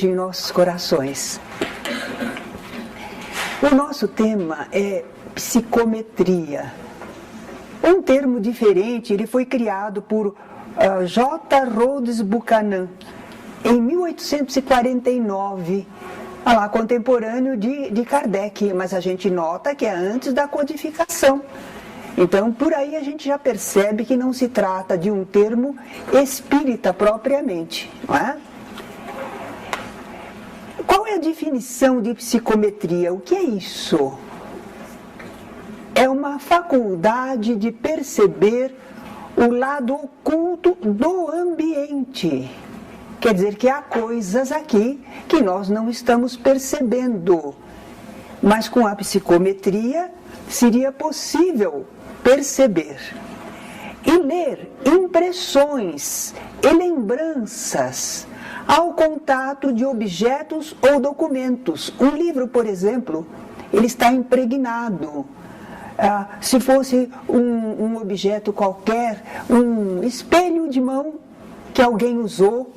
em nossos corações. O nosso tema é psicometria. Um termo diferente, ele foi criado por J. Rhodes Buchanan em 1849, contemporâneo de Kardec, mas a gente nota que é antes da codificação. Então, por aí a gente já percebe que não se trata de um termo espírita propriamente, não é? Qual é a definição de psicometria? O que é isso? É uma faculdade de perceber o lado oculto do ambiente. Quer dizer que há coisas aqui que nós não estamos percebendo. Mas com a psicometria seria possível perceber e ler impressões e lembranças ao contato de objetos ou documentos. Um livro, por exemplo, ele está impregnado. Se fosse um objeto qualquer, um espelho de mão que alguém usou,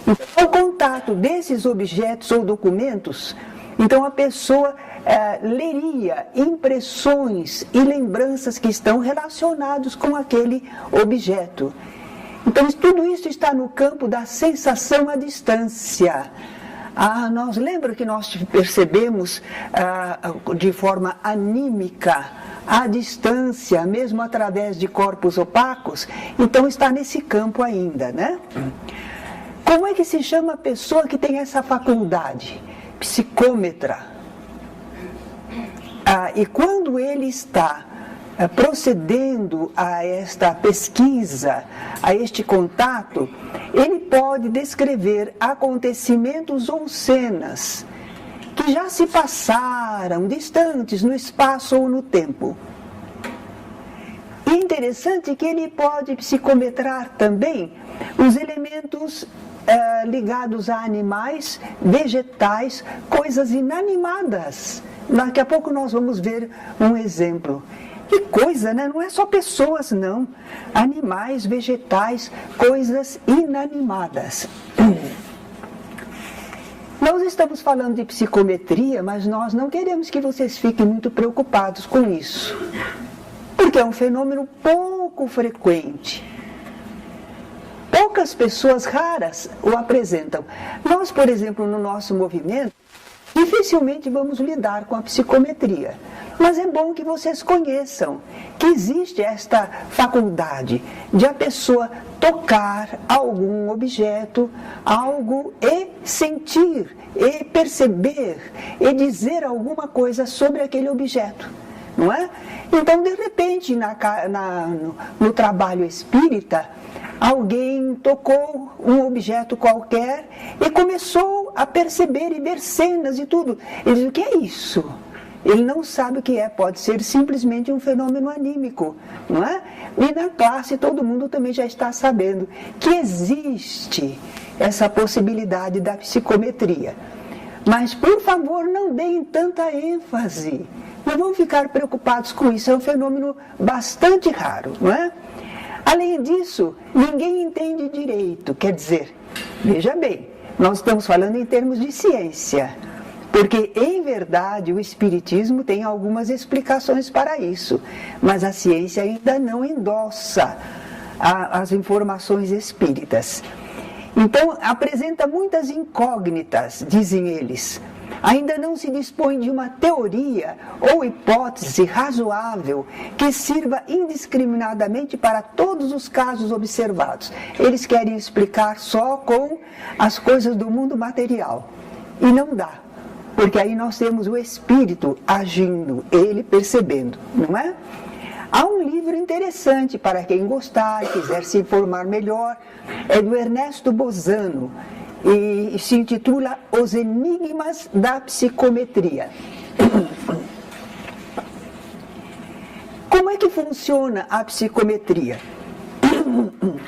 então, ao contato desses objetos ou documentos, então a pessoa leria impressões e lembranças que estão relacionados com aquele objeto. Então, tudo isso está no campo da sensação à distância. Nós lembra que nós percebemos de forma anímica à distância, mesmo através de corpos opacos? Então, está nesse campo ainda, né? Como é que se chama a pessoa que tem essa faculdade? Psicômetra. E quando ele está procedendo a esta pesquisa, a este contato, ele pode descrever acontecimentos ou cenas que já se passaram, distantes no espaço ou no tempo. E interessante que ele pode psicometrar também os elementos ligados a animais, vegetais, coisas inanimadas. Daqui a pouco nós vamos ver um exemplo. Que coisa, né? Não é só pessoas, não. Animais, vegetais, coisas inanimadas. Nós estamos falando de psicometria, mas nós não queremos que vocês fiquem muito preocupados com isso. Porque é um fenômeno pouco frequente. Poucas pessoas raras o apresentam. Nós, por exemplo, no nosso movimento, dificilmente vamos lidar com a psicometria. Mas é bom que vocês conheçam que existe esta faculdade de a pessoa tocar algum objeto, algo, e sentir, e perceber, e dizer alguma coisa sobre aquele objeto, não é? Então, de repente, no trabalho espírita, alguém tocou um objeto qualquer e começou a perceber e ver cenas e tudo. Ele diz: o que é isso? Ele não sabe o que é, pode ser simplesmente um fenômeno anímico, não é? E na classe todo mundo também já está sabendo que existe essa possibilidade da psicometria. Mas, por favor, não deem tanta ênfase. Não vão ficar preocupados com isso, é um fenômeno bastante raro, não é? Além disso, ninguém entende direito, quer dizer, veja bem, nós estamos falando em termos de ciência. Porque, em verdade, o Espiritismo tem algumas explicações para isso, mas a ciência ainda não endossa as informações espíritas. Então, apresenta muitas incógnitas, dizem eles. Ainda não se dispõe de uma teoria ou hipótese razoável que sirva indiscriminadamente para todos os casos observados. Eles querem explicar só com as coisas do mundo material. E não dá. Porque aí nós temos o espírito agindo, ele percebendo, não é? Há um livro interessante para quem gostar, quiser se informar melhor, é do Ernesto Bozano, e se intitula Os Enigmas da Psicometria. Como é que funciona a psicometria?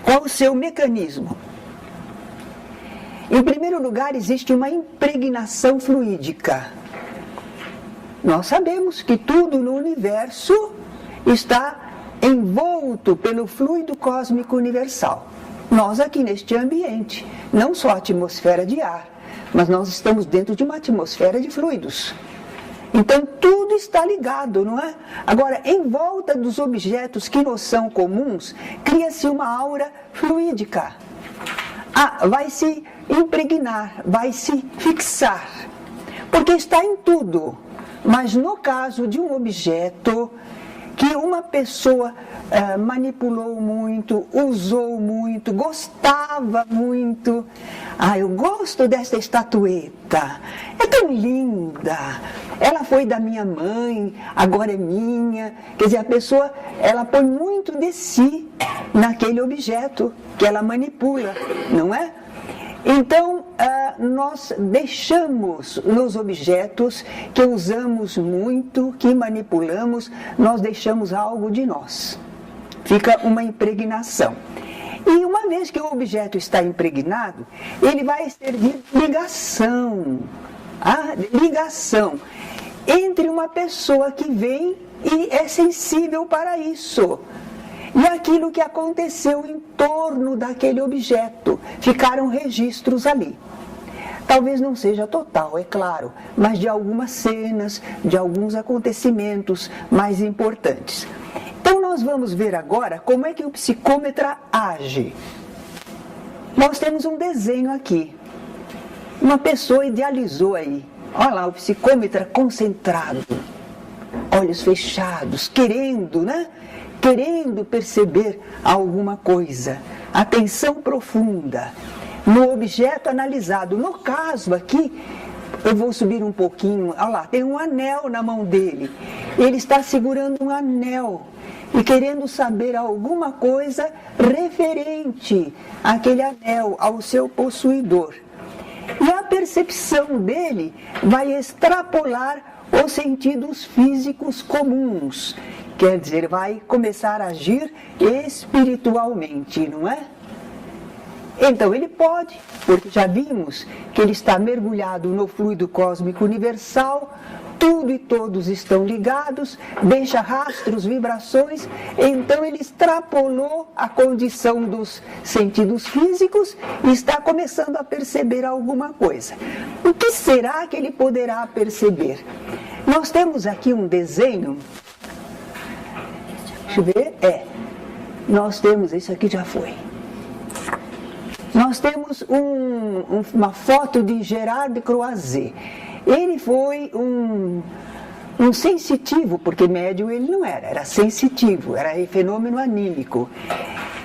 Qual o seu mecanismo? Em primeiro lugar, existe uma impregnação fluídica. Nós sabemos que tudo no universo está envolto pelo fluido cósmico universal. nós aqui neste ambiente, não só a atmosfera de ar, mas nós estamos dentro de uma atmosfera de fluidos. Então tudo está ligado, não é? Agora, em volta dos objetos que nos são comuns, cria-se uma aura fluídica. Vai se impregnar, vai se fixar, porque está em tudo. Mas no caso de um objeto que uma pessoa manipulou muito, usou muito, gostava muito. Eu gosto dessa estatueta, é tão linda, ela foi da minha mãe, agora é minha. Quer dizer, a pessoa, ela põe muito de si naquele objeto que ela manipula, não é? Então, nós deixamos nos objetos que usamos muito, que manipulamos, nós deixamos algo de nós. Fica uma impregnação. E uma vez que o objeto está impregnado, ele vai servir de ligação. Ligação entre uma pessoa que vem e é sensível para isso. E aquilo que aconteceu em torno daquele objeto, ficaram registros ali. Talvez não seja total, é claro, mas de algumas cenas, de alguns acontecimentos mais importantes. Então nós vamos ver agora como é que o psicômetra age. Nós temos um desenho aqui. Uma pessoa idealizou aí. Olha lá, o psicômetra concentrado, olhos fechados, querendo, né? Querendo perceber alguma coisa, atenção profunda no objeto analisado. No caso aqui, eu vou subir um pouquinho, olha lá, tem um anel na mão dele, ele está segurando um anel e querendo saber alguma coisa referente àquele anel, ao seu possuidor. E a percepção dele vai extrapolar os sentidos físicos comuns. Quer dizer, vai começar a agir espiritualmente, não é? Então ele pode, porque já vimos que ele está mergulhado no fluido cósmico universal, tudo e todos estão ligados, deixa rastros, vibrações, então ele extrapolou a condição dos sentidos físicos e está começando a perceber alguma coisa. O que será que ele poderá perceber? Nós temos aqui um desenho. Deixa eu ver, nós temos, isso aqui já foi. Nós temos uma foto de Gerard Croiset. Ele foi um sensitivo, porque médium ele não era sensitivo, era fenômeno anímico.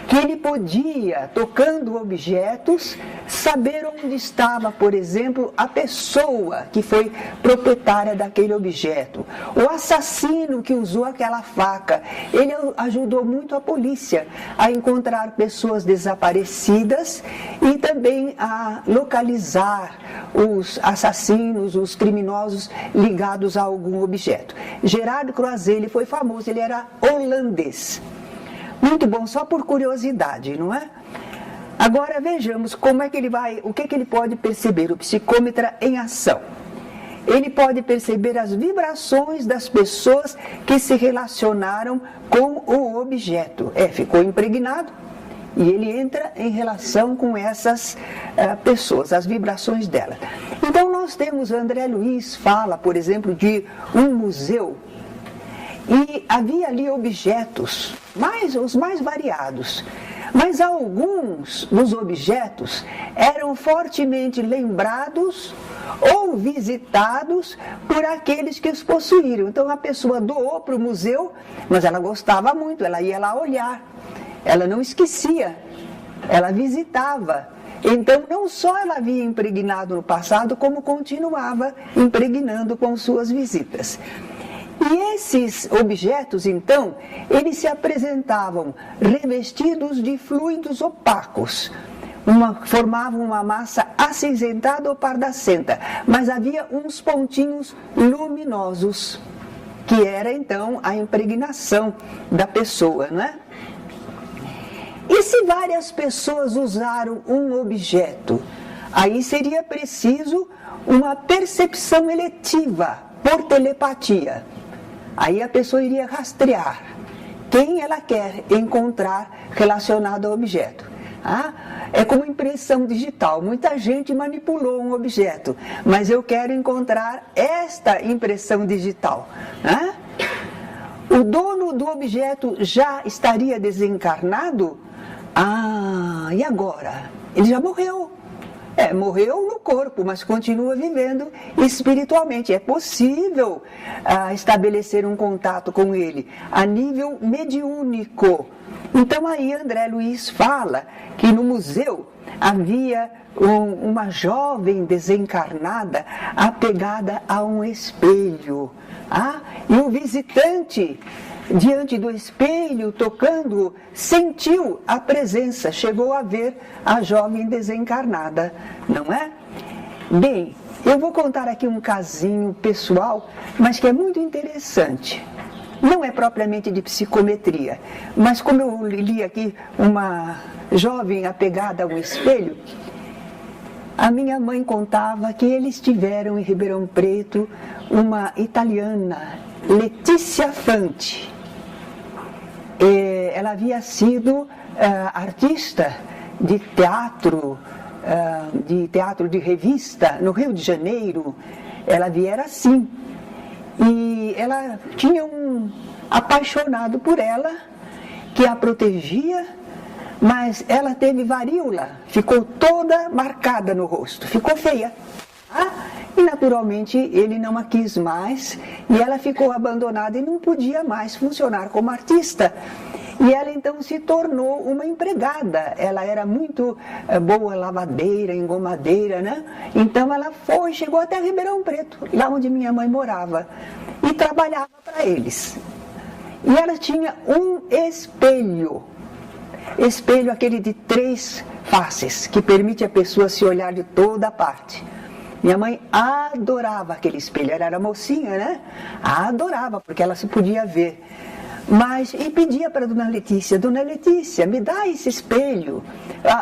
Que ele podia, tocando objetos, saber onde estava, por exemplo, a pessoa que foi proprietária daquele objeto, o assassino que usou aquela faca. Ele ajudou muito a polícia a encontrar pessoas desaparecidas e também a localizar os assassinos, os criminosos ligados a algum objeto. Gerard Croiset, ele foi famoso, ele era holandês. Muito bom, só por curiosidade, não é? Agora vejamos como é que ele vai, o que ele pode perceber, o psicômetra em ação. Ele pode perceber as vibrações das pessoas que se relacionaram com o objeto. Ficou impregnado e ele entra em relação com essas pessoas, as vibrações delas. Então nós temos, André Luiz fala, por exemplo, de um museu. E havia ali objetos, os mais variados, mas alguns dos objetos eram fortemente lembrados ou visitados por aqueles que os possuíram. Então a pessoa doou para o museu, mas ela gostava muito, ela ia lá olhar, ela não esquecia, ela visitava. Então não só ela havia impregnado no passado, como continuava impregnando com suas visitas. E esses objetos, então, eles se apresentavam revestidos de fluidos opacos, formavam uma massa acinzentada ou pardacenta, mas havia uns pontinhos luminosos, que era, então, a impregnação da pessoa, não é? E se várias pessoas usaram um objeto, aí seria preciso uma percepção eletiva, por telepatia. Aí a pessoa iria rastrear quem ela quer encontrar relacionado ao objeto. É como impressão digital. Muita gente manipulou um objeto, mas eu quero encontrar esta impressão digital. O dono do objeto já estaria desencarnado? E agora? Ele já morreu. Morreu no corpo, mas continua vivendo espiritualmente. É possível estabelecer um contato com ele a nível mediúnico. Então aí André Luiz fala que no museu havia uma jovem desencarnada apegada a um espelho. E o visitante, diante do espelho, tocando, sentiu a presença, chegou a ver a jovem desencarnada, não é? Bem, eu vou contar aqui um casinho pessoal, mas que é muito interessante. Não é propriamente de psicometria, mas como eu li aqui uma jovem apegada a um espelho, a minha mãe contava que eles tiveram em Ribeirão Preto uma italiana, Letícia Fanti. Ela havia sido artista de teatro de revista no Rio de Janeiro. Ela viera assim. E ela tinha um apaixonado por ela, que a protegia, mas ela teve varíola, ficou toda marcada no rosto, ficou feia. E naturalmente ele não a quis mais, e ela ficou abandonada e não podia mais funcionar como artista. E ela então se tornou uma empregada. Ela era muito boa lavadeira, engomadeira, né? Então ela chegou até Ribeirão Preto, lá onde minha mãe morava, e trabalhava para eles. E ela tinha um espelho aquele de 3 faces, que permite a pessoa se olhar de toda a parte. Minha mãe adorava aquele espelho, ela era mocinha, né? Adorava, porque ela se podia ver. E pedia para Dona Letícia, me dá esse espelho,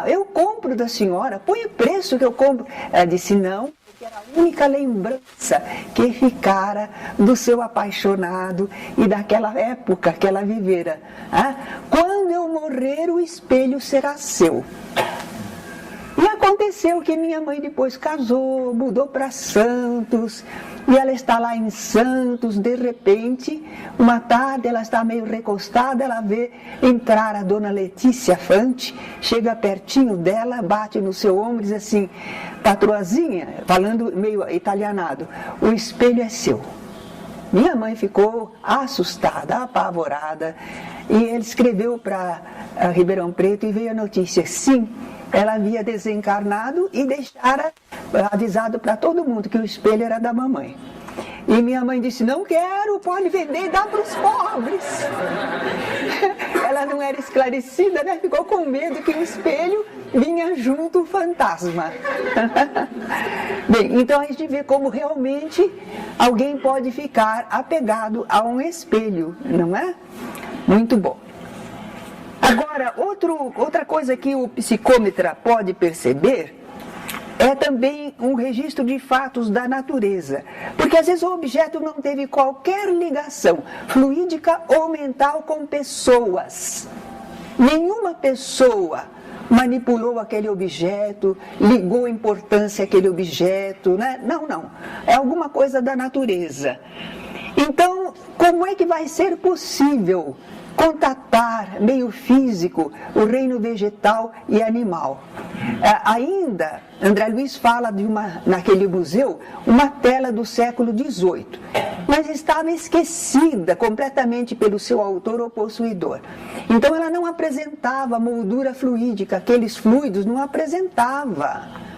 eu compro da senhora, põe o preço que eu compro. Ela disse não, porque era a única lembrança que ficara do seu apaixonado e daquela época que ela vivera. Quando eu morrer, o espelho será seu. E aconteceu que minha mãe depois casou, mudou para Santos, e ela está lá em Santos, de repente, uma tarde ela está meio recostada, ela vê entrar a Dona Letícia Fanti, chega pertinho dela, bate no seu ombro e diz assim, patroazinha, falando meio italianado, o espelho é seu. Minha mãe ficou assustada, apavorada, e ele escreveu para Ribeirão Preto e veio a notícia, sim, ela havia desencarnado e deixara avisado para todo mundo que o espelho era da mamãe. E minha mãe disse, não quero, pode vender e dar para os pobres. Ela não era esclarecida, né? Ficou com medo que o espelho vinha junto o fantasma. Bem, então a gente vê como realmente alguém pode ficar apegado a um espelho, não é? Muito bom. Agora, outra coisa que o psicômetra pode perceber é também um registro de fatos da natureza. Porque às vezes o objeto não teve qualquer ligação fluídica ou mental com pessoas. Nenhuma pessoa manipulou aquele objeto, ligou importância àquele objeto, né? Não. É alguma coisa da natureza. Então, como é que vai ser possível contatar, meio físico, o reino vegetal e animal? Ainda, André Luiz fala naquele museu, uma tela do século XVIII, mas estava esquecida completamente pelo seu autor ou possuidor. Então ela não apresentava moldura fluídica, aqueles fluidos não apresentava.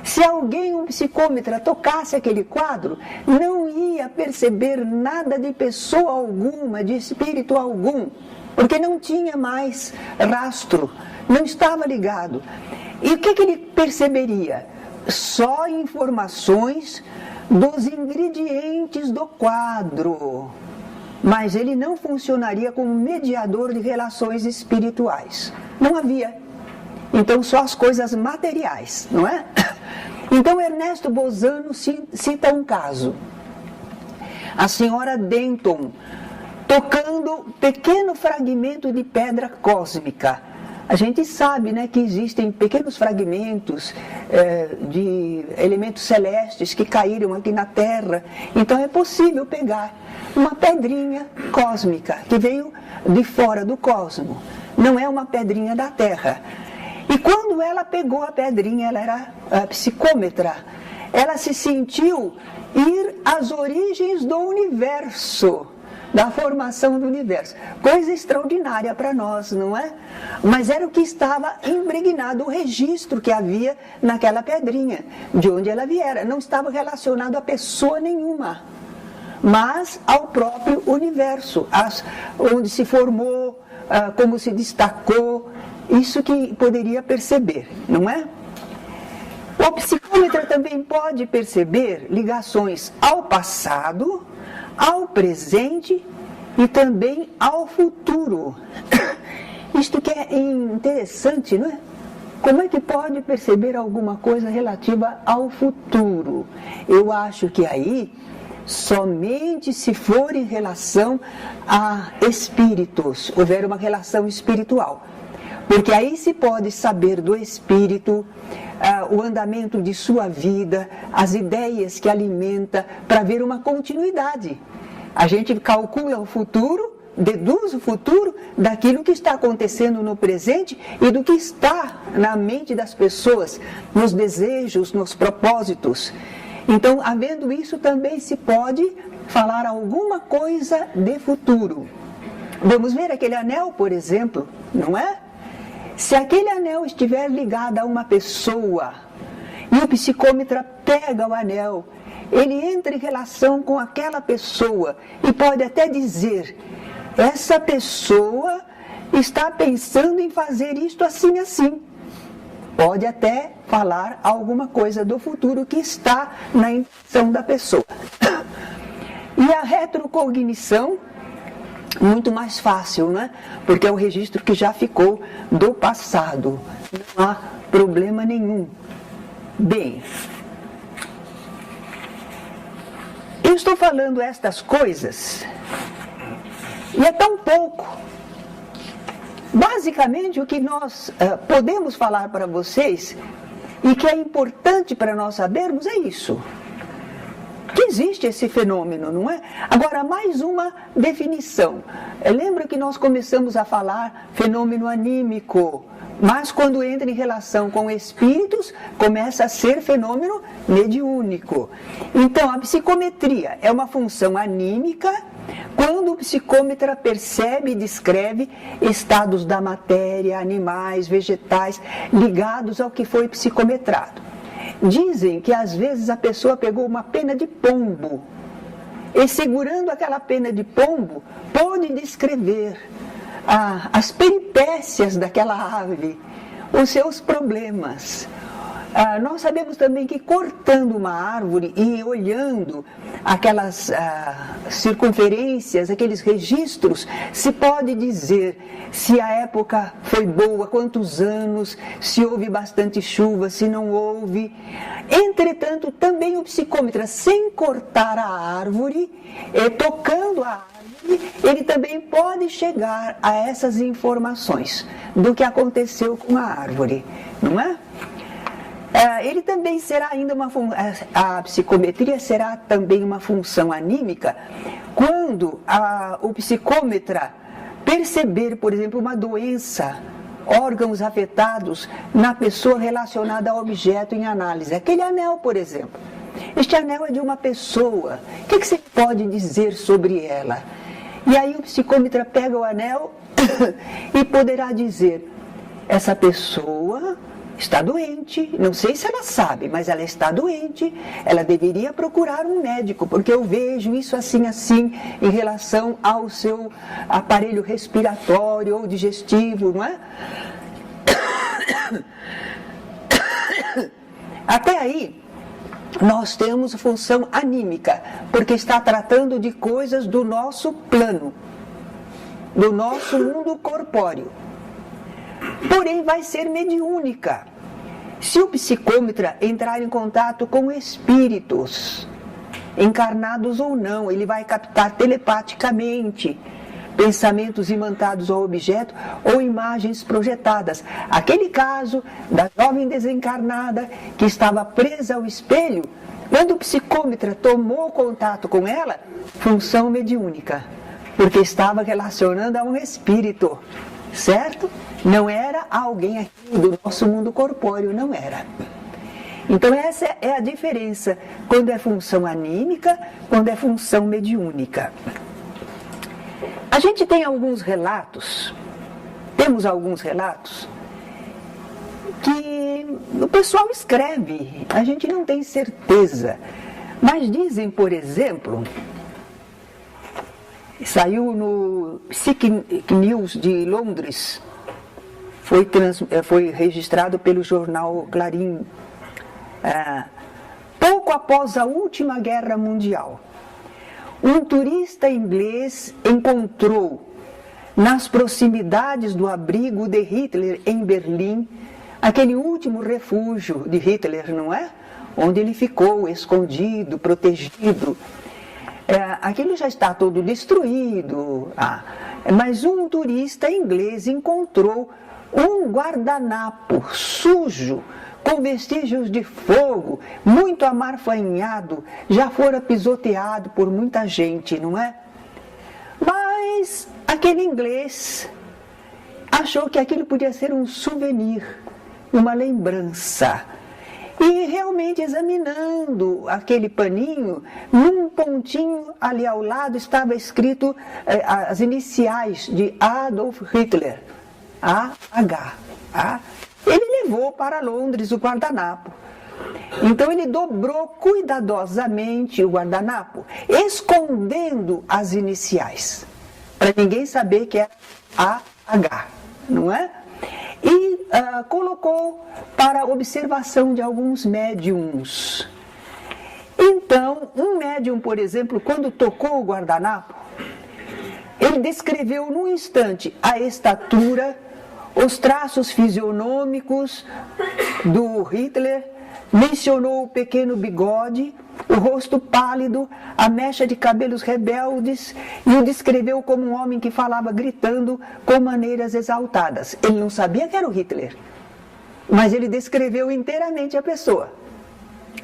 Se alguém, um psicômetra, tocasse aquele quadro, não ia perceber nada de pessoa alguma, de espírito algum, porque não tinha mais rastro, não estava ligado. E o que ele perceberia? Só informações dos ingredientes do quadro, mas ele não funcionaria como mediador de relações espirituais. Não havia. Então, só as coisas materiais, não é? Então, Ernesto Bozano cita um caso. A senhora Denton tocando pequeno fragmento de pedra cósmica A gente sabe, né, que existem pequenos fragmentos de elementos celestes que caíram aqui na Terra. Então é possível pegar uma pedrinha cósmica que veio de fora do cosmos. Não é uma pedrinha da Terra. E quando ela pegou a pedrinha, ela era psicômetra, ela se sentiu ir às origens do universo, da formação do universo. Coisa extraordinária para nós, não é? Mas era o que estava impregnado, o registro que havia naquela pedrinha, de onde ela viera. Não estava relacionado a pessoa nenhuma, mas ao próprio universo, onde se formou, como se destacou, isso que poderia perceber, não é? O psicômetra também pode perceber ligações ao passado, ao presente e também ao futuro. Isto que é interessante, não é? Como é que pode perceber alguma coisa relativa ao futuro? Eu acho que aí, somente se for em relação a espíritos, houver uma relação espiritual. Porque aí se pode saber do espírito, o andamento de sua vida, as ideias que alimenta, para ver uma continuidade. A gente calcula o futuro, deduz o futuro daquilo que está acontecendo no presente e do que está na mente das pessoas, nos desejos, nos propósitos. Então, havendo isso, também se pode falar alguma coisa de futuro. Vamos ver aquele anel, por exemplo, não é? Se aquele anel estiver ligado a uma pessoa e o psicômetra pega o anel, ele entra em relação com aquela pessoa e pode até dizer: essa pessoa está pensando em fazer isto assim, assim. Pode até falar alguma coisa do futuro que está na intenção da pessoa. E a retrocognição, muito mais fácil, né? Porque é o registro que já ficou do passado. Não há problema nenhum. Bem, eu estou falando estas coisas e é tão pouco. Basicamente, o que nós podemos falar para vocês e que é importante para nós sabermos é isso. Que existe esse fenômeno, não é? Agora, mais uma definição. Lembra que nós começamos a falar fenômeno anímico, mas quando entra em relação com espíritos, começa a ser fenômeno mediúnico. Então, a psicometria é uma função anímica quando o psicômetra percebe e descreve estados da matéria, animais, vegetais, ligados ao que foi psicometrado. Dizem que às vezes a pessoa pegou uma pena de pombo e, segurando aquela pena de pombo, pôde descrever as peripécias daquela ave, os seus problemas. Nós sabemos também que cortando uma árvore e olhando aquelas circunferências, aqueles registros, se pode dizer se a época foi boa, quantos anos, se houve bastante chuva, se não houve. Entretanto, também o psicômetra, sem cortar a árvore, tocando a árvore, ele também pode chegar a essas informações do que aconteceu com a árvore, não é? Ele também será ainda a psicometria será também uma função anímica quando o psicômetra perceber, por exemplo, uma doença, órgãos afetados na pessoa relacionada ao objeto em análise. Aquele anel, por exemplo. Este anel é de uma pessoa. O que você pode dizer sobre ela? E aí o psicômetra pega o anel e poderá dizer: essa pessoa está doente, não sei se ela sabe, mas ela está doente, ela deveria procurar um médico, porque eu vejo isso assim, assim, em relação ao seu aparelho respiratório ou digestivo, não é? Até aí, nós temos função anímica, porque está tratando de coisas do nosso plano, do nosso mundo corpóreo. Porém, vai ser mediúnica. Se o psicômetra entrar em contato com espíritos, encarnados ou não, ele vai captar telepaticamente pensamentos imantados ao objeto ou imagens projetadas. Aquele caso da jovem desencarnada que estava presa ao espelho, quando o psicômetra tomou contato com ela, função mediúnica, porque estava relacionando a um espírito, certo? Não era alguém aqui do nosso mundo corpóreo, não era. Então essa é a diferença, quando é função anímica, quando é função mediúnica. A gente tem alguns relatos, que o pessoal escreve, a gente não tem certeza, mas dizem, por exemplo, saiu no Psychic News de Londres, foi registrado pelo jornal Clarim, pouco após a última guerra mundial. Um turista inglês encontrou nas proximidades do abrigo de Hitler em Berlim, aquele último refúgio de Hitler, não é? Onde ele ficou escondido, protegido. Aquilo já está todo destruído, mas um turista inglês encontrou um guardanapo sujo, com vestígios de fogo, muito amarfanhado, já fora pisoteado por muita gente, não é? Mas aquele inglês achou que aquilo podia ser um souvenir, uma lembrança. E realmente, examinando aquele paninho, num pontinho ali ao lado estava escrito as iniciais de Adolf Hitler, AH. Ele levou para Londres o guardanapo. Então ele dobrou cuidadosamente o guardanapo, escondendo as iniciais, para ninguém saber que era AH, não é? E colocou para observação de alguns médiums. Então, um médium, por exemplo, quando tocou o guardanapo, ele descreveu num instante a estatura, os traços fisionômicos do Hitler, mencionou o pequeno bigode, o rosto pálido, a mecha de cabelos rebeldes, e o descreveu como um homem que falava gritando com maneiras exaltadas. Ele não sabia que era o Hitler, mas ele descreveu inteiramente a pessoa,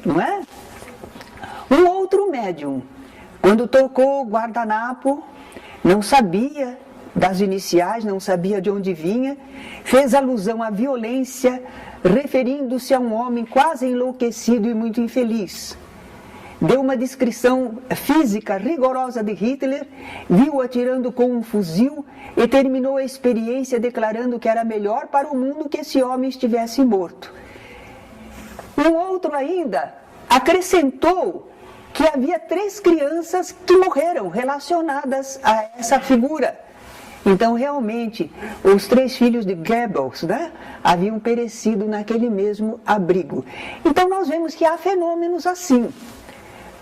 não é? Um outro médium, quando tocou o guardanapo, não sabia das iniciais, não sabia de onde vinha, fez alusão à violência, referindo-se a um homem quase enlouquecido e muito infeliz. Deu uma descrição física rigorosa de Hitler, viu-o atirando com um fuzil e terminou a experiência declarando que era melhor para o mundo que esse homem estivesse morto. Um outro ainda acrescentou que havia 3 crianças que morreram relacionadas a essa figura. Então, realmente, os 3 filhos de Goebbels, né, haviam perecido naquele mesmo abrigo. Então, nós vemos que há fenômenos assim.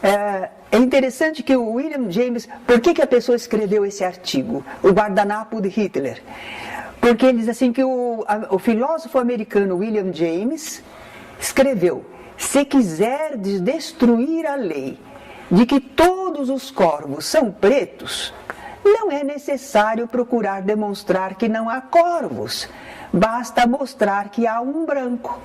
É interessante que o William James... Por que a pessoa escreveu esse artigo, o guardanapo de Hitler? Porque ele diz assim que o filósofo americano William James escreveu: se quiserdes destruir a lei de que todos os corvos são pretos, não é necessário procurar demonstrar que não há corvos, basta mostrar que há um branco.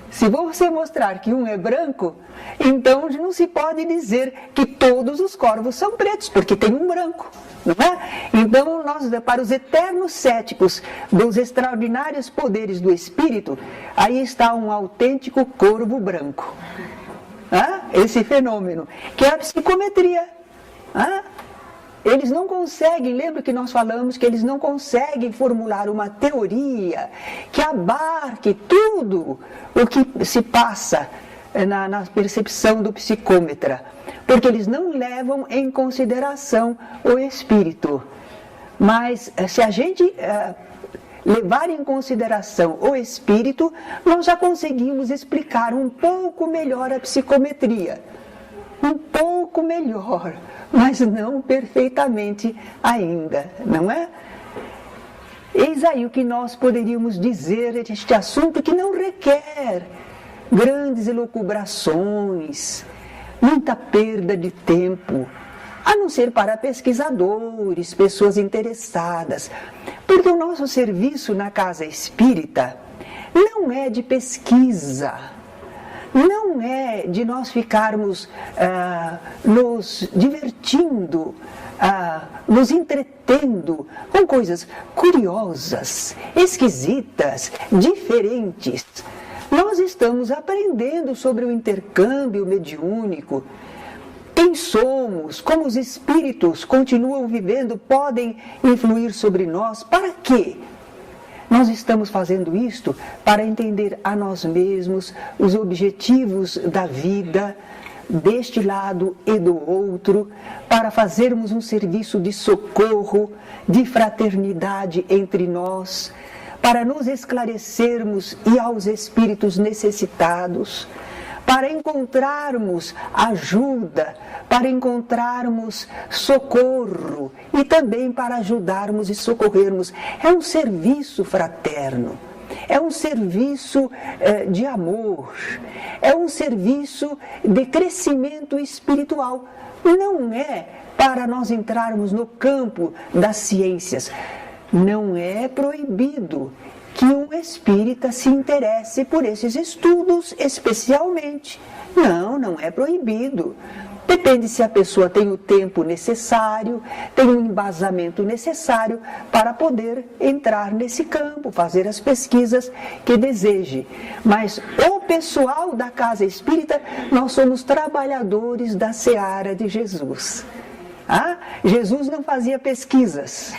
Se você mostrar que um é branco, então não se pode dizer que todos os corvos são pretos, porque tem um branco, não é? Então, para os eternos céticos dos extraordinários poderes do espírito, aí está um autêntico corvo branco. Esse fenômeno, que é a psicometria. Eles não conseguem, lembra que nós falamos que eles não conseguem formular uma teoria que abarque tudo o que se passa na percepção do psicômetra, porque eles não levam em consideração o espírito. Mas se a gente levar em consideração o espírito, nós já conseguimos explicar um pouco melhor a psicometria. Um pouco melhor, mas não perfeitamente ainda, não é? Eis aí o que nós poderíamos dizer deste assunto, que não requer grandes elucubrações, muita perda de tempo, a não ser para pesquisadores, pessoas interessadas, porque o nosso serviço na casa espírita não é de pesquisa, não é de nós ficarmos nos divertindo, nos entretendo com coisas curiosas, esquisitas, diferentes. Nós estamos aprendendo sobre o intercâmbio mediúnico, quem somos, como os espíritos continuam vivendo, podem influir sobre nós, para quê? Nós estamos fazendo isto para entender a nós mesmos, os objetivos da vida, deste lado e do outro, para fazermos um serviço de socorro, de fraternidade entre nós, para nos esclarecermos e aos espíritos necessitados, para encontrarmos ajuda, para encontrarmos socorro e também para ajudarmos e socorrermos. É um serviço fraterno, é um serviço de amor, é um serviço de crescimento espiritual. Não é para nós entrarmos no campo das ciências. Não é proibido que um espírita se interesse por esses estudos especialmente. Não é proibido. Depende se a pessoa tem o tempo necessário, tem o embasamento necessário para poder entrar nesse campo, fazer as pesquisas que deseje. Mas o pessoal da casa espírita, nós somos trabalhadores da seara de Jesus. Jesus não fazia pesquisas.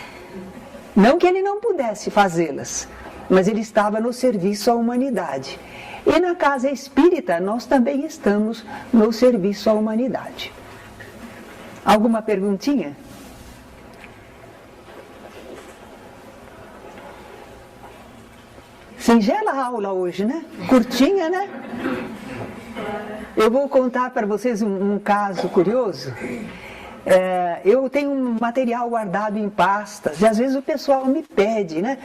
Não que ele não pudesse fazê-las, mas ele estava no serviço à humanidade. E na casa espírita, nós também estamos no serviço à humanidade. Alguma perguntinha? Singela a aula hoje, né? Curtinha, né? Eu vou contar para vocês um caso curioso. Eu tenho um material guardado em pastas, e às vezes o pessoal me pede, né?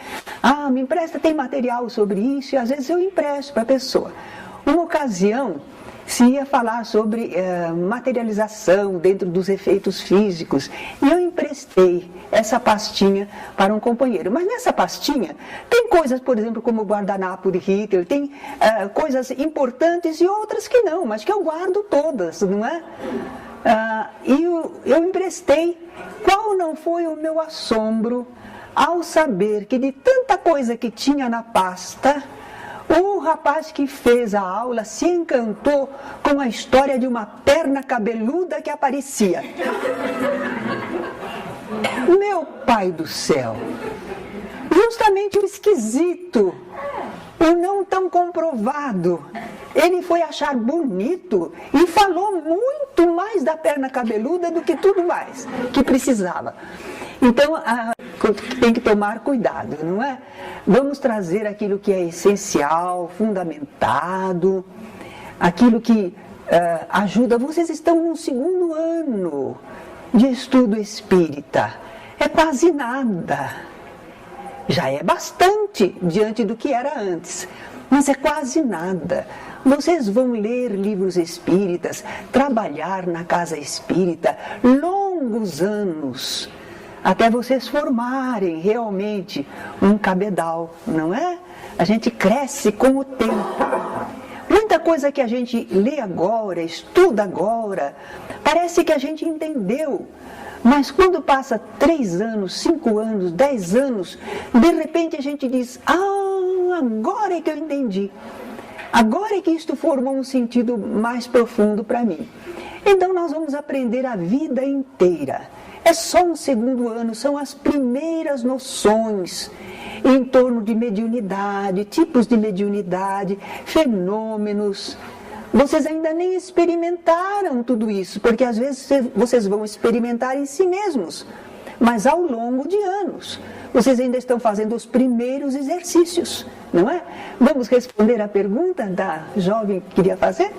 Me empresta, tem material sobre isso, e às vezes eu empresto para a pessoa. Uma ocasião, se ia falar sobre materialização dentro dos efeitos físicos, e eu emprestei essa pastinha para um companheiro. Mas nessa pastinha tem coisas, por exemplo, como o guardanapo de Hitler, tem coisas importantes e outras que não, mas que eu guardo todas, não é? E eu emprestei. Qual não foi o meu assombro ao saber que de tanta coisa que tinha na pasta, o rapaz que fez a aula se encantou com a história de uma perna cabeluda que aparecia. Meu pai do céu! Justamente o esquisito, o não tão comprovado, ele foi achar bonito e falou muito mais da perna cabeluda do que tudo mais que precisava. Então, tem que tomar cuidado, não é? Vamos trazer aquilo que é essencial, fundamentado, aquilo que ajuda. Vocês estão no 2º ano de estudo espírita. É quase nada. Já é bastante diante do que era antes, mas é quase nada. Vocês vão ler livros espíritas, trabalhar na casa espírita longos anos, até vocês formarem realmente um cabedal, não é? A gente cresce com o tempo. Muita coisa que a gente lê agora, estuda agora, parece que a gente entendeu. Mas quando passa 3 anos, 5 anos, 10 anos, de repente a gente diz, agora é que eu entendi. Agora é que isto formou um sentido mais profundo para mim. Então nós vamos aprender a vida inteira. É só um 2º ano, são as primeiras noções em torno de mediunidade, tipos de mediunidade, fenômenos. Vocês ainda nem experimentaram tudo isso, porque às vezes vocês vão experimentar em si mesmos, mas ao longo de anos. Vocês ainda estão fazendo os primeiros exercícios, não é? Vamos responder a pergunta da jovem que queria fazer?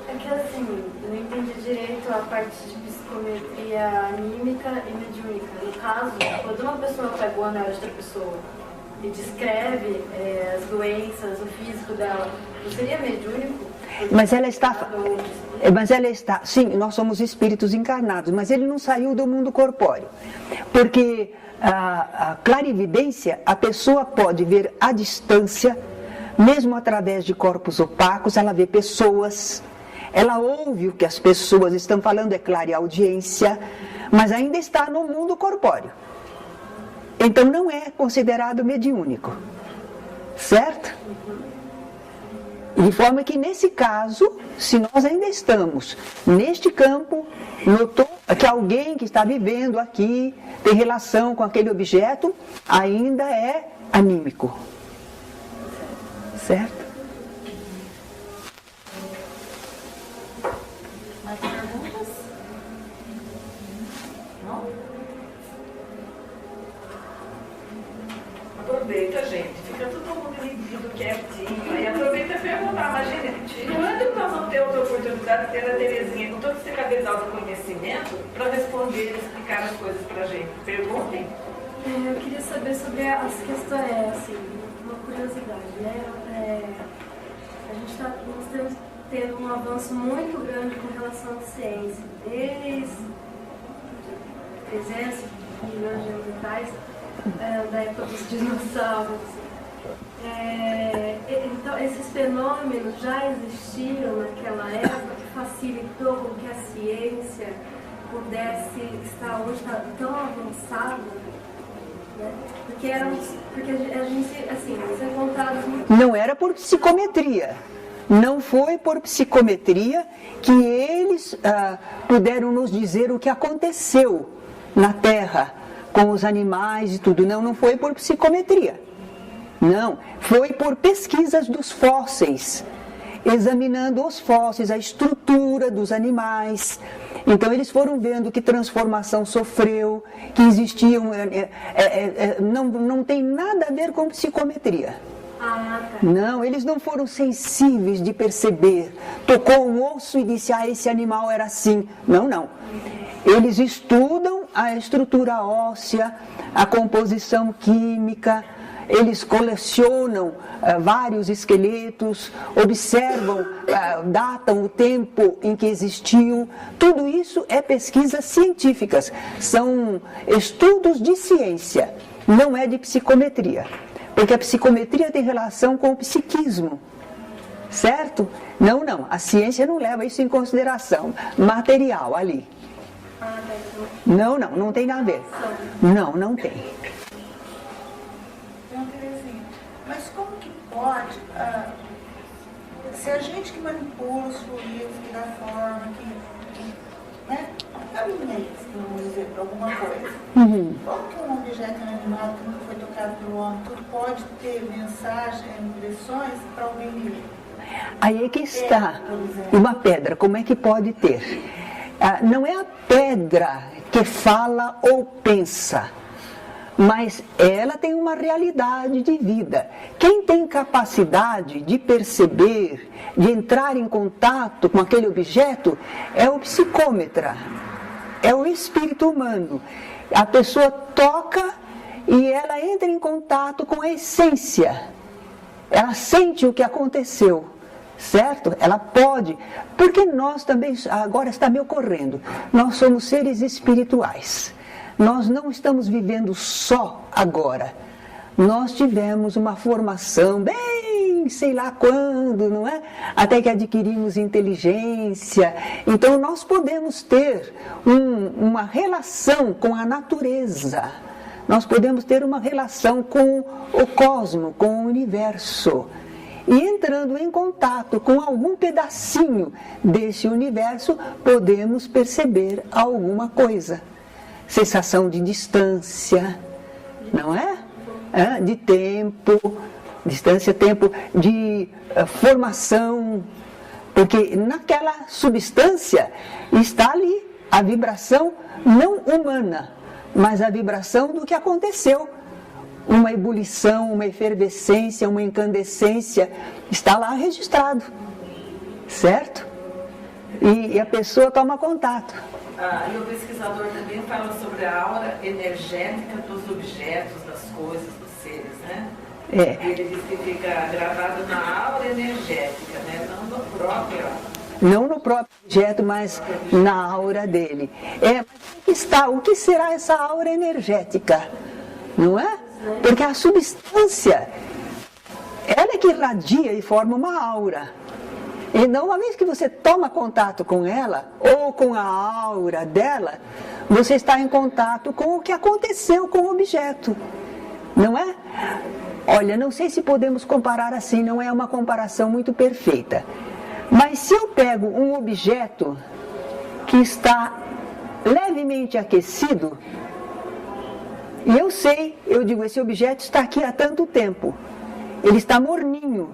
É que assim, eu não entendi direito a parte de psicometria anímica e mediúnica. No caso, quando uma pessoa pega o anel de outra pessoa e descreve as doenças, o físico dela, não seria mediúnico? Mas ela está, sim, nós somos espíritos encarnados, mas ele não saiu do mundo corpóreo. Porque a clarividência, a pessoa pode ver à distância, mesmo através de corpos opacos, ela vê pessoas, ela ouve o que as pessoas estão falando, é clareaudiência, mas ainda está no mundo corpóreo. Então não é considerado mediúnico, certo? De forma que nesse caso, se nós ainda estamos neste campo, notou que alguém que está vivendo aqui tem relação com aquele objeto, ainda é anímico, certo? Mais perguntas? Não? Aproveita, gente, fica todo mundo medido, quietinho, aí aproveita e perguntar, mas gente, quando nós vamos ter outra oportunidade de ter a Terezinha com todo esse cabedal de conhecimento para responder e explicar as coisas pra gente? Perguntem. Eu queria saber sobre as questões, assim, uma curiosidade, né? Nós estamos tendo um avanço muito grande com relação à ciência, desde 300 milhões de anos atrás, da época dos dinossauros. Então, esses fenômenos já existiam naquela época, que facilitou com que a ciência pudesse estar hoje tão avançada, né? Porque a gente, assim, são contados muito... Não era por psicometria. Não foi por psicometria que eles puderam nos dizer o que aconteceu na Terra com os animais e tudo. Não foi por psicometria. Não, foi por pesquisas dos fósseis, examinando os fósseis, a estrutura dos animais. Então eles foram vendo que transformação sofreu, que existiam... não tem nada a ver com psicometria. Não, eles não foram sensíveis de perceber. Tocou um osso e disse, esse animal era assim. Não. Eles estudam a estrutura óssea, a composição química, eles colecionam vários esqueletos, observam, datam o tempo em que existiu. Tudo isso é pesquisas científicas, são estudos de ciência, não é de psicometria. Porque a psicometria tem relação com o psiquismo, certo? Não, a ciência não leva isso em consideração, material ali. Não tem nada a ver. Não tem. Então, Terezinha, mas como que pode, se a gente que manipula os fluidos, que dá forma, né, caminha isso, vamos dizer, para alguma coisa. Como que um objeto inanimado que nunca foi tocado pelo homem, tudo pode ter mensagem, impressões para alguém viver? Aí é que está. Uma pedra, como é que pode ter? Não é a pedra que fala ou pensa, mas ela tem uma realidade de vida. Quem tem capacidade de perceber, de entrar em contato com aquele objeto, é o psicômetra, é o espírito humano. A pessoa toca e ela entra em contato com a essência. Ela sente o que aconteceu, certo? Ela pode, porque nós também, agora está me ocorrendo, nós somos seres espirituais. Nós não estamos vivendo só agora. Nós tivemos uma formação bem, sei lá quando, não é? Até que adquirimos inteligência. Então nós podemos ter uma relação com a natureza. Nós podemos ter uma relação com o cosmos, com o universo. E entrando em contato com algum pedacinho desse universo, podemos perceber alguma coisa. Sensação de distância, não é? De tempo, distância, tempo de formação, porque naquela substância está ali a vibração não humana, mas a vibração do que aconteceu. Uma ebulição, uma efervescência, uma incandescência, está lá registrado, certo? E a pessoa toma contato. E o pesquisador também fala sobre a aura energética dos objetos, das coisas, dos seres, né? Ele diz que fica gravado na aura energética, né? Não no próprio. Não no próprio objeto, mas na aura dele. Mas o que será essa aura energética? Não é? Porque a substância, ela é que irradia e forma uma aura. E não, uma vez que você toma contato com ela, ou com a aura dela, você está em contato com o que aconteceu com o objeto. Não é? Olha, não sei se podemos comparar assim, não é uma comparação muito perfeita. Mas se eu pego um objeto que está levemente aquecido, e eu digo, esse objeto está aqui há tanto tempo, ele está morninho,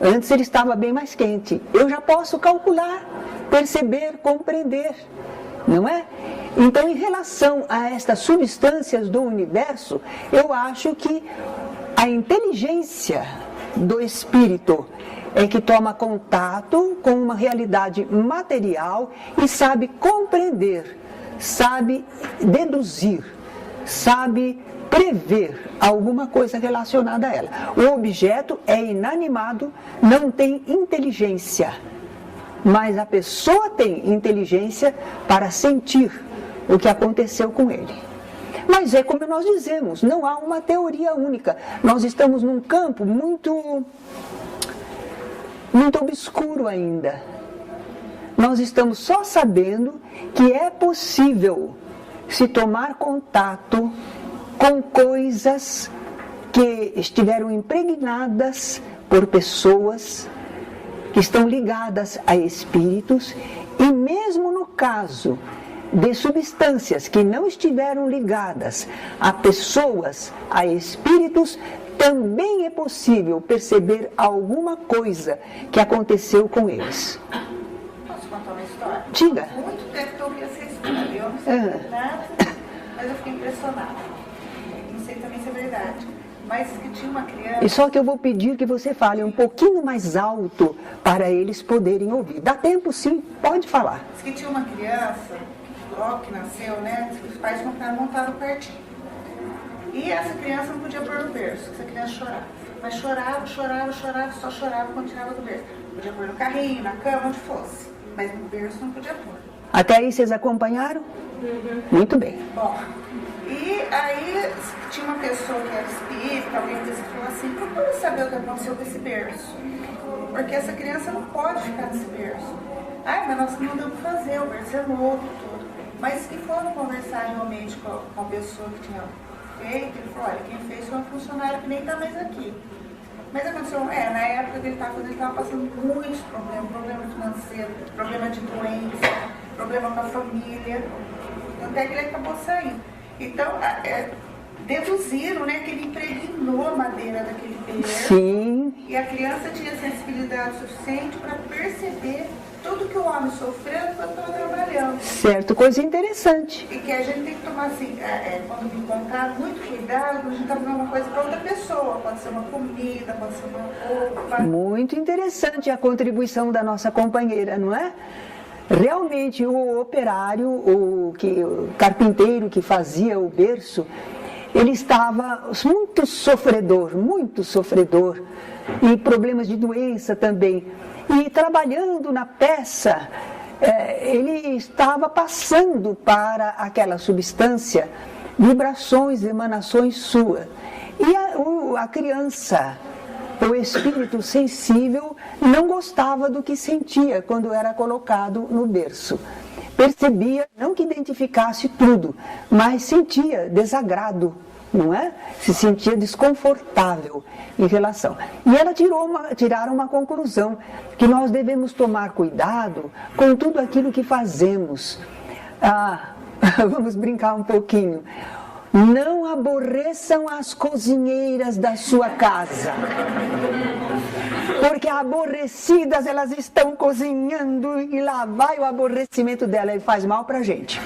antes ele estava bem mais quente, eu já posso calcular, perceber, compreender, não é? Então, em relação a estas substâncias do universo, eu acho que a inteligência do espírito é que toma contato com uma realidade material e sabe compreender, sabe deduzir, sabe prever alguma coisa relacionada a ela. O objeto é inanimado, não tem inteligência, mas a pessoa tem inteligência para sentir o que aconteceu com ele. Mas é como nós dizemos, não há uma teoria única. Nós estamos num campo muito obscuro ainda. Nós estamos só sabendo que é possível se tomar contato com coisas que estiveram impregnadas por pessoas que estão ligadas a espíritos, e mesmo no caso de substâncias que não estiveram ligadas a pessoas, a espíritos, também é possível perceber alguma coisa que aconteceu com eles. Posso contar uma história? Diga. Há muito tempo que eu ouvi essa história. Eu não sei nada, mas eu fiquei impressionada. Não sei também se é verdade. Mas que tinha uma criança... E só que eu vou pedir que você fale um pouquinho mais alto para eles poderem ouvir. Dá tempo sim, pode falar. Diz que tinha uma criança, logo que nasceu, né? Diz que os pais montaram o quartinho. E essa criança não podia pôr no berço, essa criança chorava. Mas chorava, só chorava quando tirava do berço. Podia pôr no carrinho, na cama, onde fosse. Mas no berço não podia pôr. Até aí vocês acompanharam? Muito bem. Bom, e aí tinha uma pessoa que era espírita, alguém que falou assim, procura saber o que aconteceu com esse berço. Porque essa criança não pode ficar nesse berço. Ai, mas nós não deu para fazer, o berço é novo, tudo. Mas se foram conversar realmente com a pessoa que tinha feito, ele falou, olha, quem fez foi uma funcionária que nem está mais aqui. Mas aconteceu, na época que ele estava passando muitos problemas, problema financeiro, problema de doença, problema com a família, até que ele acabou saindo. Então, deduziram, né, que ele impregnou a madeira daquele berço. Sim. E a criança tinha sensibilidade suficiente para perceber tudo que o homem sofreu enquanto estava trabalhando. Certo, coisa interessante. E que a gente tem que tomar, assim, quando me encontrar, muito cuidado, quando a gente está fazendo uma coisa para outra pessoa. Pode ser uma comida, pode ser uma roupa. Muito interessante a contribuição da nossa companheira, não é? Realmente, o operário, o carpinteiro que fazia o berço, ele estava muito sofredor, e problemas de doença também. E trabalhando na peça, ele estava passando para aquela substância vibrações, emanações suas. E a criança, o espírito sensível, não gostava do que sentia quando era colocado no berço. Percebia, não que identificasse tudo, mas sentia desagrado, não é? Se sentia desconfortável em relação. E ela tiraram uma conclusão, que nós devemos tomar cuidado com tudo aquilo que fazemos. Vamos brincar um pouquinho. Não aborreçam as cozinheiras da sua casa, porque aborrecidas elas estão cozinhando e lá vai o aborrecimento dela, ele faz mal pra gente.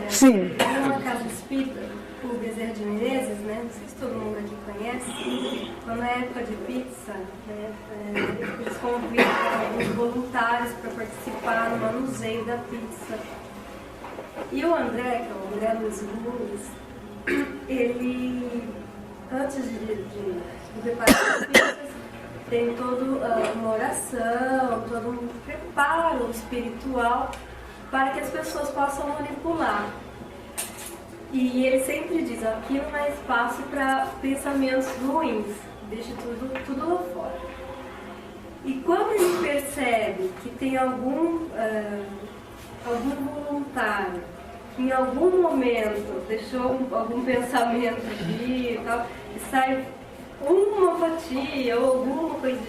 Sim. Numa casa espírita, o Bezerra de Menezes, né? Não sei se todo mundo aqui conhece, quando é época de pizza, né, eles convidam alguns voluntários para participar no manuseio da pizza. E o André, que é o André Luiz Gomes, ele, antes de preparar as pizzas, tem toda uma oração, todo um preparo espiritual para que as pessoas possam manipular. E ele sempre diz, aqui não é espaço para pensamentos ruins, deixe tudo lá fora. E quando ele percebe que tem algum voluntário que em algum momento deixou algum pensamento vir e tal, e sai uma fatia ou alguma coisa,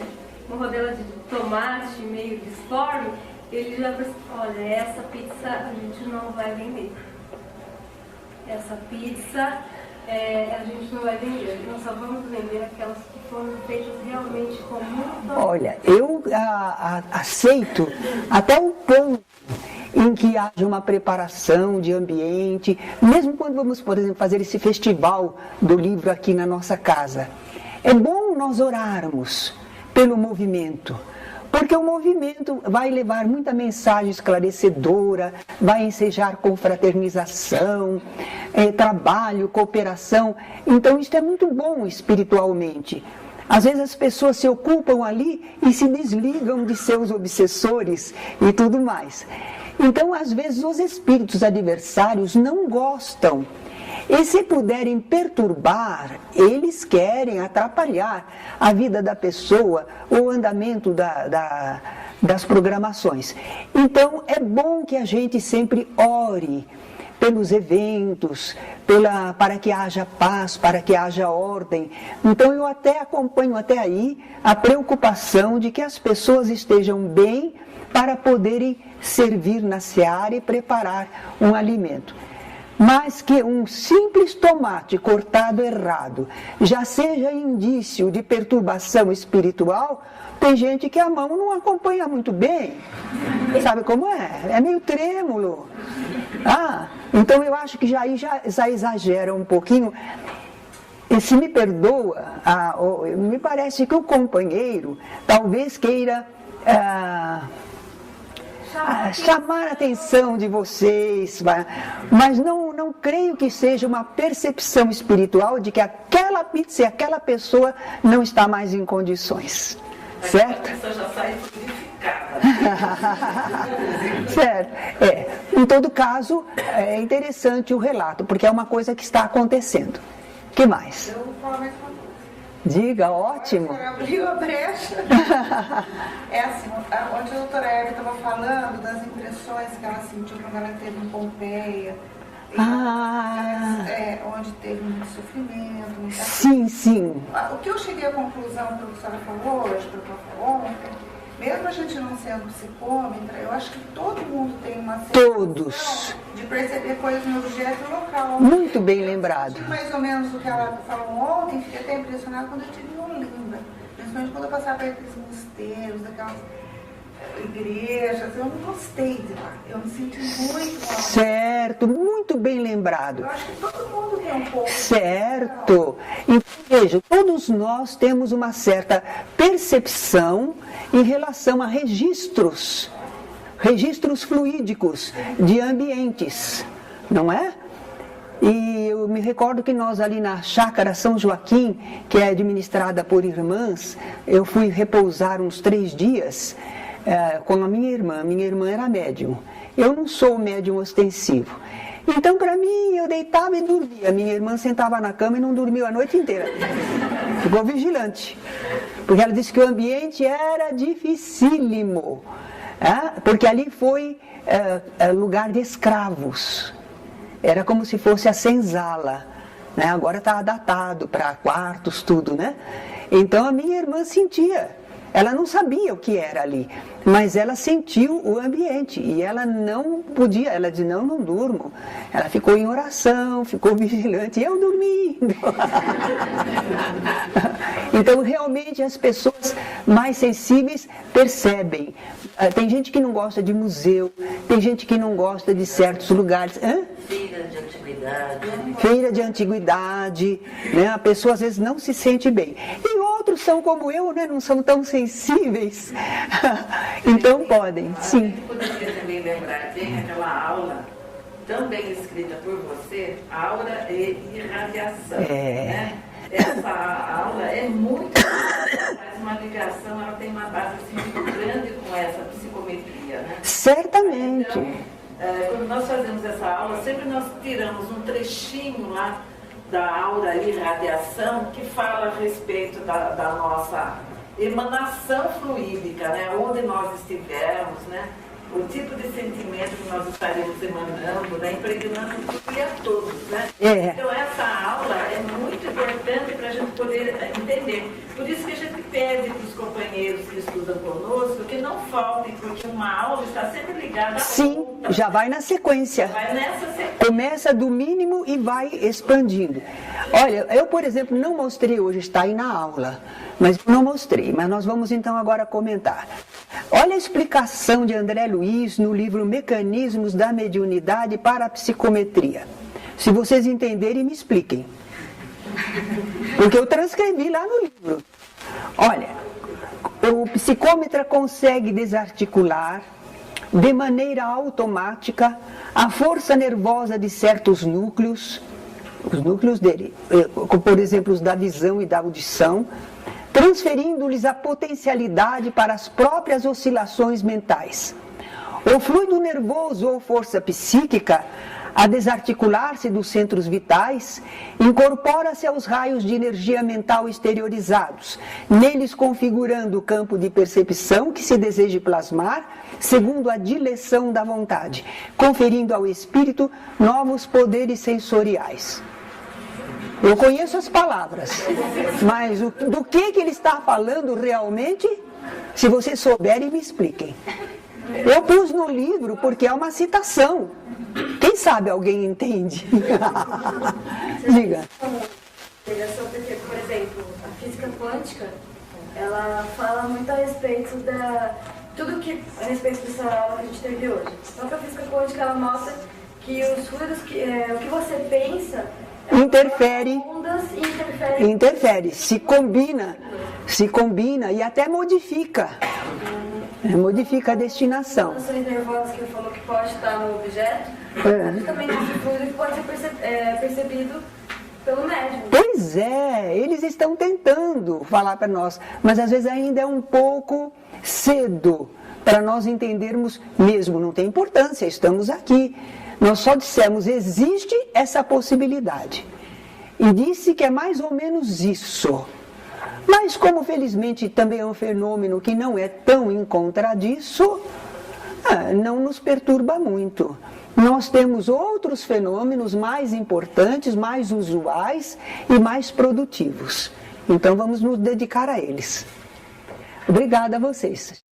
uma rodela de tomate meio disforme, ele já pensa, olha, essa pizza a gente não vai vender. Essa pizza a gente não vai vender. Nós só vamos vender aquelas que foram feitas realmente com muito amor. Olha, eu aceito até o ponto em que haja uma preparação de ambiente, mesmo quando vamos, por exemplo, fazer esse festival do livro aqui na nossa casa. É bom nós orarmos pelo movimento, porque o movimento vai levar muita mensagem esclarecedora, vai ensejar confraternização, trabalho, cooperação. Então isso é muito bom espiritualmente. Às vezes as pessoas se ocupam ali e se desligam de seus obsessores e tudo mais. Então, às vezes, os espíritos adversários não gostam. E se puderem perturbar, eles querem atrapalhar a vida da pessoa, o andamento das programações. Então, é bom que a gente sempre ore pelos eventos, para que haja paz, para que haja ordem. Então, eu até acompanho até aí a preocupação de que as pessoas estejam bem para poderem servir na seara e preparar um alimento. Mas que um simples tomate cortado errado já seja indício de perturbação espiritual, tem gente que a mão não acompanha muito bem. Sabe como é? É meio trêmulo. Então eu acho que já exagera um pouquinho. E se me perdoa, me parece que o companheiro talvez queira chamar a atenção de vocês, mas não creio que seja uma percepção espiritual de que aquela pizza e aquela pessoa não está mais em condições. Certo? A pessoa já sai purificada. Certo. Em todo caso, é interessante o relato, porque é uma coisa que está acontecendo. O que mais? Eu vou falar mais uma coisa. Diga, ótimo. Abriu a brecha. É assim, onde a doutora Eva estava falando das impressões que ela sentiu quando ela esteve em Pompeia, onde teve muito sofrimento. Sim. O que eu cheguei à conclusão que a professora falou hoje, que a professora falou ontem, mesmo a gente não sendo psicômetra, eu acho que todo mundo tem uma sensação de perceber coisas no objeto local. Muito bem lembrado. Mais ou menos o que ela falou ontem, fiquei até impressionada quando eu estive em Olinda. Principalmente quando eu passava por aqueles mosteiros, daquelas igrejas, eu não gostei de lá. Eu me senti muito mal. Certo, muito bem lembrado. Eu acho que todo mundo tem um pouco. Certo. Então, veja, todos nós temos uma certa percepção em relação a registros fluídicos de ambientes, não é? E eu me recordo que nós ali na Chácara São Joaquim, que é administrada por irmãs, eu fui repousar uns 3 dias com a minha irmã. Minha irmã era médium. Eu não sou médium ostensivo. Então, para mim, eu deitava e dormia. Minha irmã sentava na cama e não dormiu a noite inteira. Ficou vigilante. Porque ela disse que o ambiente era dificílimo. Porque ali foi lugar de escravos. Era como se fosse a senzala. Né? Agora está adaptado para quartos, tudo, né? Então, a minha irmã sentia. Ela não sabia o que era ali, mas ela sentiu o ambiente e ela não podia, ela disse, não durmo. Ela ficou em oração, ficou vigilante e eu dormindo. Então, realmente, as pessoas mais sensíveis percebem. Tem gente que não gosta de museu, tem gente que não gosta de certos lugares. Feira de antiguidade. Feira de antiguidade, né? A pessoa às vezes não se sente bem. E outros são como eu, né? Não são tão sensíveis. Então podem, sim. Poderia também lembrar, tem aquela aula tão bem escrita por você, aura e irradiação. Né? Essa aula é muito faz uma ligação, ela tem uma base assim, muito grande com essa psicometria. Né? Certamente. Então, quando nós fazemos essa aula, sempre nós tiramos um trechinho lá da aura e radiação que fala a respeito da nossa emanação fluídica, né? Onde nós estivermos, né? O tipo de sentimento que nós estaremos emanando, né? Impregnando tudo e a todos, né? Então essa aula é muito importante para a gente poder entender. Por isso que a gente pede para os companheiros que estudam conosco que não faltem, porque uma aula está sempre ligada à Sim, outra. já vai na sequência. Vai nessa sequência. Começa do mínimo e vai expandindo. Olha, eu, por exemplo, não mostrei hoje, está aí na aula, mas não mostrei, mas nós vamos então agora comentar. Olha a explicação de André Luiz no livro Mecanismos da Mediunidade para a Psicometria. Se vocês entenderem, me expliquem. Porque eu transcrevi lá no livro. Olha, o psicômetra consegue desarticular de maneira automática a força nervosa de certos núcleos, os núcleos dele, por exemplo, os da visão e da audição, transferindo-lhes a potencialidade para as próprias oscilações mentais. O fluido nervoso ou força psíquica, a desarticular-se dos centros vitais, incorpora-se aos raios de energia mental exteriorizados, neles configurando o campo de percepção que se deseje plasmar, segundo a direção da vontade, conferindo ao espírito novos poderes sensoriais. Eu conheço as palavras, mas do que ele está falando realmente, se vocês souberem, me expliquem. Eu pus no livro porque é uma citação. Quem sabe alguém entende? Diga. Porque, por exemplo, a física quântica, ela fala muito a respeito tudo que a respeito dessa aula que a gente teve hoje. Então, a física quântica, ela mostra que os fluidos, o que você pensa, interfere, se combina e até modifica a destinação. As ações nervosas que ele falou que pode estar no objeto, também esse fluido que pode ser percebido pelo médium. Pois é, eles estão tentando falar para nós, mas às vezes ainda é um pouco cedo para nós entendermos mesmo, não tem importância, estamos aqui. Nós só dissemos, existe essa possibilidade. E disse que é mais ou menos isso. Mas como felizmente também é um fenômeno que não é tão encontradiço, não nos perturba muito. Nós temos outros fenômenos mais importantes, mais usuais e mais produtivos. Então vamos nos dedicar a eles. Obrigada a vocês.